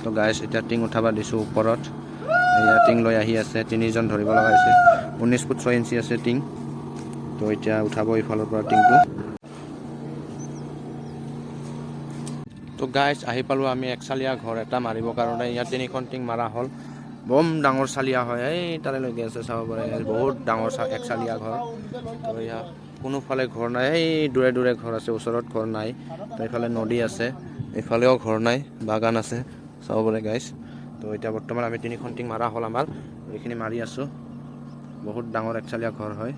তো গাইছ এতিয়া টিং উঠাব দিছোঁ ওপৰত এয়া টিং লৈ আহি আছে 3জন ধৰিব লগা হৈছে 19 ফুট 6 ইঞ্চি আছে টিং তো এতিয়া উঠাব ইফালৰ পৰা টিংটো তো গাইছ আহি পালোঁ আমি একচালীয়া ঘৰ এটা মাৰিবৰ কাৰণে ইয়াত 3খন টিং মাৰা হ'ল বম ডাঙৰ চালিয়া হয় এই তালে লৈকে আছে চাব পাৰে বহুত ডাঙৰ একচালীয়া ঘৰ তো এয়া কোনোফালে ঘৰ নাই এই দূৰে দূৰে ঘৰ আছে ওচৰত ঘৰ নাই তো এইফালে নদী আছে এইফালেও ঘৰ নাই বাগান আছে চাব পাৰে গাইছ তো এতিয়া বৰ্তমান আমি 3খন টিং মাৰা হ'ল আমাৰ এইখিনি মাৰি আছোঁ বহুত ডাঙৰ একচালীয়া ঘৰ হয়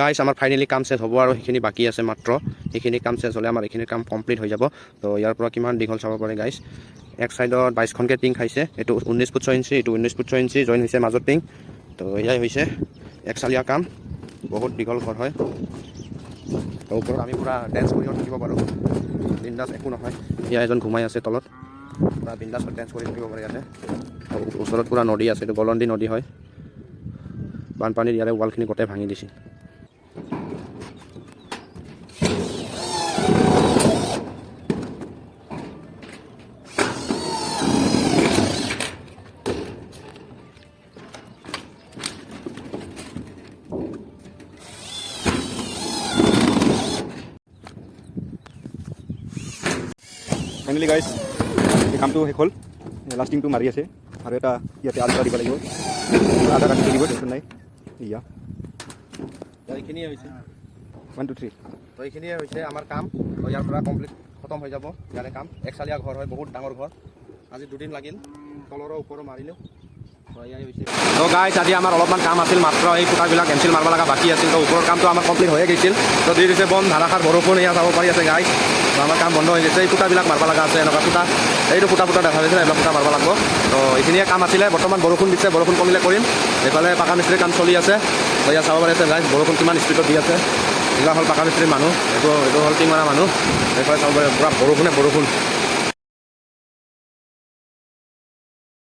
গাইছ আমাৰ ফাইনেলি কাম চেছ হ'ব আৰু সেইখিনি বাকী আছে মাত্ৰ সেইখিনি কাম চেছ হ'লে আমাৰ এইখিনি কাম কমপ্লিট হৈ যাব তো ইয়াৰ পৰা কিমান দীঘল চাব পাৰে গাইছ এক সাইডত 22খনকৈ টিং খাইছে এইটো 19 ফুট 6 ইঞ্চি এইটো 19 ফুট 6 ইঞ্চি জইন হৈছে মাজত টিং তো এয়াই হৈছে একচালীয়া কাম বহুত দীঘল ঘৰ হয় তো ওপৰত আমি পুৰা ডেন্স কৰিও থাকিব পাৰোঁ বিন্দাছ একো নহয় এয়া এজন ঘুমাই আছে তলত পুৰা বিন্দাছত ডেন্স কৰি থাকিব পাৰে ইয়াতে ওচৰত পুৰা নদী আছে এইটো গলন্দি নদী হয় বানপানীৰ ইয়াৰে ৱালখিনি গোটেই ভাঙি দিছে ফাইনেলি গাইছ এই কামটো শেষ হ'ল লাষ্টিংটো মাৰি আছে আৰু এটা ইয়াতে আধা দিব লাগিব আধা কাটি দিব টেনশ্যন নাই ইয়া এইখিনিয়ে হৈছে 1 2 3 তো এইখিনিয়ে হৈছে আমাৰ কাম তো ইয়াৰ পৰা কমপ্লিট খতম হৈ যাব ইয়াৰে কাম একচালীয়া ঘৰ হয় বহুত ডাঙৰ ঘৰ আজি 2 দিন লাগিল তলৰ ওপৰ মাৰিলোঁ তো গাইছ আজি আমাৰ অলপমান কাম আছিল মাত্ৰ এই ফুটাবিলাক এনচিল মাৰিব লগা বাকী আছিল তো ওপৰৰ কামটো আমাৰ কমপ্লিট হৈয়ে গৈছিল তো দি দিছে বন ধাৰাসাৰ বৰষুণ এয়া চাব পাৰি আছে গাইছ তো আমাৰ কাম বন্ধ হৈ গৈছে এই ফুটাবিলাক মাৰিব লগা আছে এনেকুৱা ফুটা এইটো ফুটা দেখা গৈছে এইবিলাক ফুটা মাৰিব লাগিব তো এইখিনিয়ে কাম আছিলে বৰ্তমান বৰষুণ দিছে বৰষুণ কমিলে কৰিম এইফালে পাকা মিস্ত্ৰীৰ কাম চলি আছে তো ইয়াত চাব পাৰি আছে গাইছ বৰষুণ কিমান স্পীডত দি আছে এইবিলাক হ'ল পাকা মিস্ত্ৰীৰ মানুহ এইটো হ'ল টিং মাৰা মানুহ এইফালে চাব পাৰে পূৰা বৰষুণ